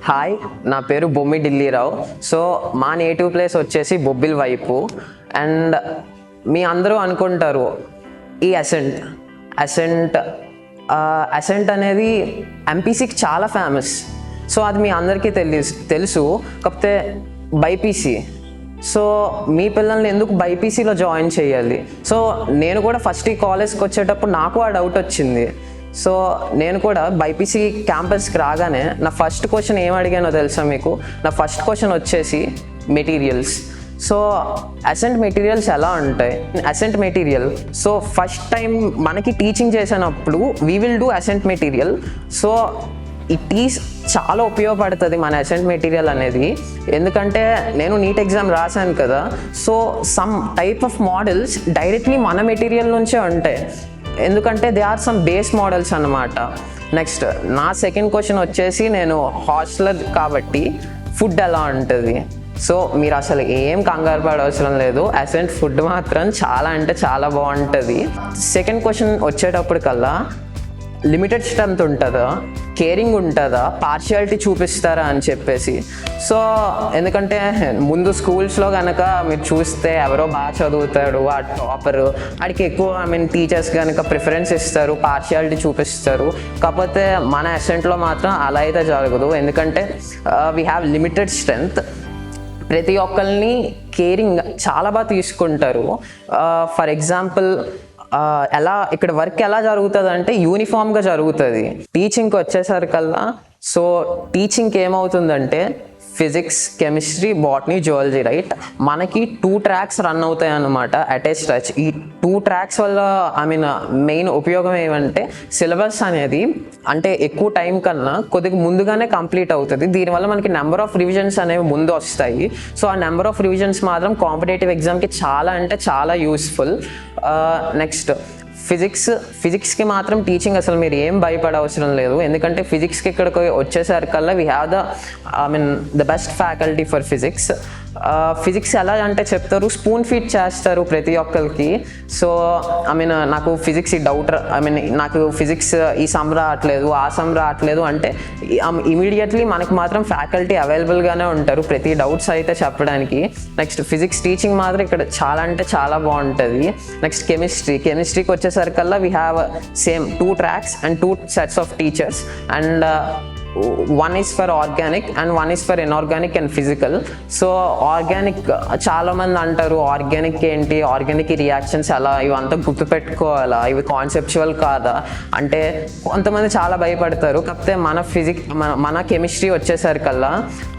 Hi, నా పేరు Bommi Dilli Rao. So మా నేటివ్ ప్లేస్ వచ్చేసి బొబ్బిల్ వైపు. అండ్ మీ అందరూ అనుకుంటారు ఈ అసెంట్ అనేది ఎంపీసీకి చాలా ఫేమస్. సో అది మీ అందరికీ తెలుసు. కాకపోతే బైపీసీ, సో మీ పిల్లల్ని ఎందుకు బైపీసీలో జాయిన్ చేయాలి? సో నేను కూడా ఫస్ట్ ఈ కాలేజ్కి వచ్చేటప్పుడు నాకు ఆ డౌట్ వచ్చింది. సో నేను కూడా బైపీసీ క్యాంపస్కి రాగానే నా ఫస్ట్ క్వశ్చన్ ఏం అడిగానో తెలుసా మీకు? నా ఫస్ట్ క్వశ్చన్ వచ్చేసి మెటీరియల్స్. సో అసెంట్ మెటీరియల్స్ ఎలా ఉంటాయి? Ascent material, so first time మనకి టీచింగ్ చేసినప్పుడు we will do Ascent material. So చాలా ఉపయోగపడుతుంది మన అసెంట్ మెటీరియల్ అనేది. ఎందుకంటే నేను నీట్ ఎగ్జామ్ రాశాను కదా, so some type of models directly మన మెటీరియల్ నుంచే ఉంటాయి. ఎందుకంటే they are some base models అన్నమాట. నెక్స్ట్ నా సెకండ్ క్వశ్చన్ వచ్చేసి, నేను హాస్టలర్ కాబట్టి ఫుడ్ ఎలా ఉంటుంది? సో మీరు అసలు ఏం కంగారు పడవసరం లేదు, అసెంట్ ఫుడ్ మాత్రం చాలా అంటే చాలా బాగుంటుంది. సెకండ్ క్వశ్చన్ వచ్చేటప్పటికల్లా, లిమిటెడ్ స్ట్రెంత్ ఉంటుందా, కేరింగ్ ఉంటుందా, పార్షియాలిటీ చూపిస్తారా అని చెప్పేసి. సో ఎందుకంటే ముందు స్కూల్స్లో కనుక మీరు చూస్తే ఎవరో బాగా చదువుతాడు, ఆ టాపర్, వాడికి ఎక్కువ టీచర్స్ కనుక ప్రిఫరెన్స్ ఇస్తారు, పార్షియాలిటీ చూపిస్తారు. కాకపోతే మన అసెంట్లో మాత్రం అలా అయితే జరగదు. ఎందుకంటే వీ హ్యావ్ లిమిటెడ్ స్ట్రెంత్. ప్రతి ఒక్కరిని కేరింగ్ చాలా బాగా తీసుకుంటారు. ఫర్ ఎగ్జాంపుల్, ఇక్కడ వర్క్ ఎలా జరుగుతుంది అంటే యూనిఫామ్గా జరుగుతుంది. టీచింగ్కి వచ్చేసరికల్లా, సో టీచింగ్కి ఏమవుతుందంటే physics, chemistry, botany, zoology, right? మనకి 2 ట్రాక్స్ రన్ అవుతాయి అన్నమాట అట్ ఏ స్ట్రెచ్. ఈ 2 ట్రాక్స్ వల్ల మెయిన్ ఉపయోగం ఏమంటే సిలబస్ అనేది అంటే ఎక్కువ టైం కన్నా కొద్దిగా ముందుగానే కంప్లీట్ అవుతుంది. దీనివల్ల మనకి నెంబర్ ఆఫ్ రివిజన్స్ అనేవి ముందు వస్తాయి. సో ఆ నెంబర్ ఆఫ్ రివిజన్స్ మాత్రం కాంపిటేటివ్ ఎగ్జామ్కి చాలా అంటే చాలా యూస్ఫుల్. నెక్స్ట్ ఫిజిక్స్కి మాత్రం టీచింగ్ అసలు మీరు ఏం భయపడవసరం లేదు. ఎందుకంటే ఫిజిక్స్కి ఇక్కడికి వచ్చేసరికల్లా we have the best faculty for physics. Physics ఎలా అంటే చెప్తారు, స్పూన్ ఫీడ్ చేస్తారు ప్రతి ఒక్కరికి. సో నాకు ఫిజిక్స్ ఈ డౌట్, నాకు ఫిజిక్స్ ఈ సమ్ రావట్లేదు, ఆ సమ్ రావట్లేదు అంటే ఇమీడియట్లీ మనకు మాత్రం ఫ్యాకల్టీ అవైలబుల్గానే ఉంటారు ప్రతి డౌట్స్ అయితే చెప్పడానికి. నెక్స్ట్ ఫిజిక్స్ టీచింగ్ మాత్రం ఇక్కడ చాలా అంటే చాలా బాగుంటుంది. నెక్స్ట్ కెమిస్ట్రీకి వచ్చేసరికల్లా we have same 2 tracks and 2 sets of teachers, and one is for organic and one is for inorganic and physical. So organic చాలా మంది అంటారు, ఆర్గానిక్ ఏంటి, ఆర్గానిక్ రియాక్షన్స్ ఎలా, ఇవంతా గుర్తుపెట్టుకోవాలా, ఇవి కాన్సెప్చువల్ కాదా అంటే కొంతమంది చాలా భయపడతారు. కాకపోతే మన కెమిస్ట్రీ వచ్చేసరికల్లా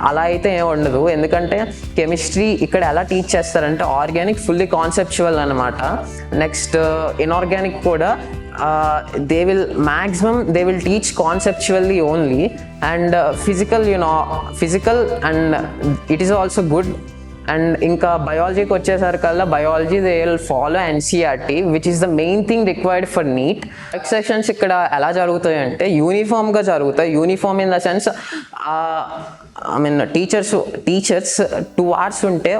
అలా అయితే ఏం ఉండదు. ఎందుకంటే కెమిస్ట్రీ ఇక్కడ ఎలా టీచ్ చేస్తారంటే ఆర్గానిక్ ఫుల్లీ కాన్సెప్చువల్ అనమాట. నెక్స్ట్ ఇనార్గానిక్ కూడా they will teach conceptually only, and physical and it is also good. And ఇంకా బయాలజీకి వచ్చేసరికల్లా biology they will follow NCERT, which is the main thing required for NEET. Work sessions ఇక్కడ ఎలా జరుగుతాయి అంటే యూనిఫామ్గా జరుగుతాయి. Uniform in the sense teachers 2 hours ఉంటే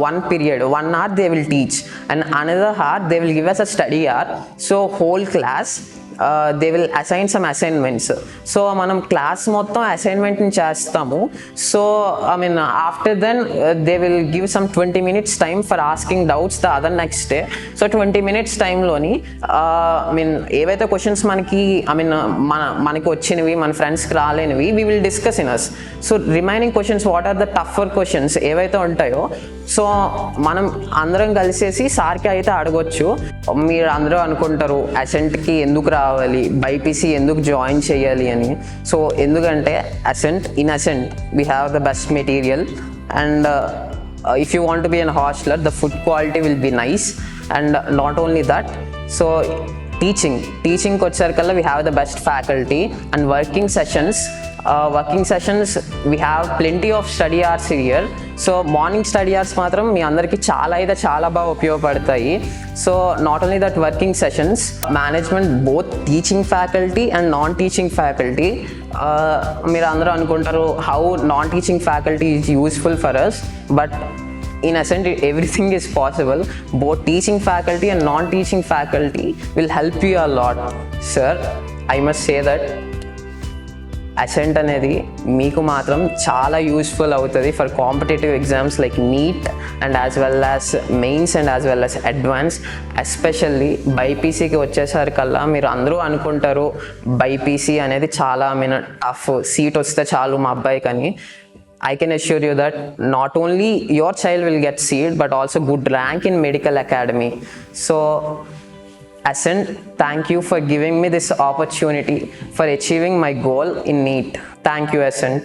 1 period 1 hour they will teach, and another hour they will give us a study hour. So whole class they will assign some assignments. So మనం class మొత్తం అసైన్మెంట్ని చేస్తాము. So after then they will give some 20 minutes time for asking doubts the other next day. So 20 minutes టైంలోని ఏవైతే questions మనకి వచ్చినవి, మన ఫ్రెండ్స్కి రాలేనివి, we will discuss in us. So remaining questions, what are the tougher questions ఏవైతే ఉంటాయో, so మనం అందరం కలిసేసి సార్కి అయితే అడగొచ్చు. మీరు అందరూ అనుకుంటారు అసెంట్కి ఎందుకు రావాలి, బైపీసీ ఎందుకు జాయిన్ చేయాలి అని. సో ఎందుకంటే Ascent we have the best material, and if you want to be an hostler, the food quality will be nice, and not only that, so teaching వచ్చేసరికల్లా we have the best faculty, and working sessions we have plenty of study hours here. So morning study hours మాత్రం మీ అందరికీ చాలా అయితే చాలా బాగా ఉపయోగపడతాయి. So not only that, working sessions, management, both teaching faculty and non teaching faculty. మీరు అందరూ అనుకుంటారు how non teaching faculty is useful for us, but in Ascent everything is possible. Both teaching faculty and non-teaching faculty will help you a lot. Sir, I must say that Ascent అనేది మీకు మాత్రం చాలా useful అవుతుంది for competitive exams like NEET and as well as mains and as well as advance. Especially బైపీసీకి వచ్చేసరికల్లా మీరు అందరూ అనుకుంటారు బైపీసీ అనేది చాలా టఫ్, సీట్ వస్తే చాలు మా అబ్బాయికి అని. I can assure you that not only your child will get seat but also good rank in medical academy. So Ascent, thank you for giving me this opportunity for achieving my goal in NEET. Thank you, Ascent.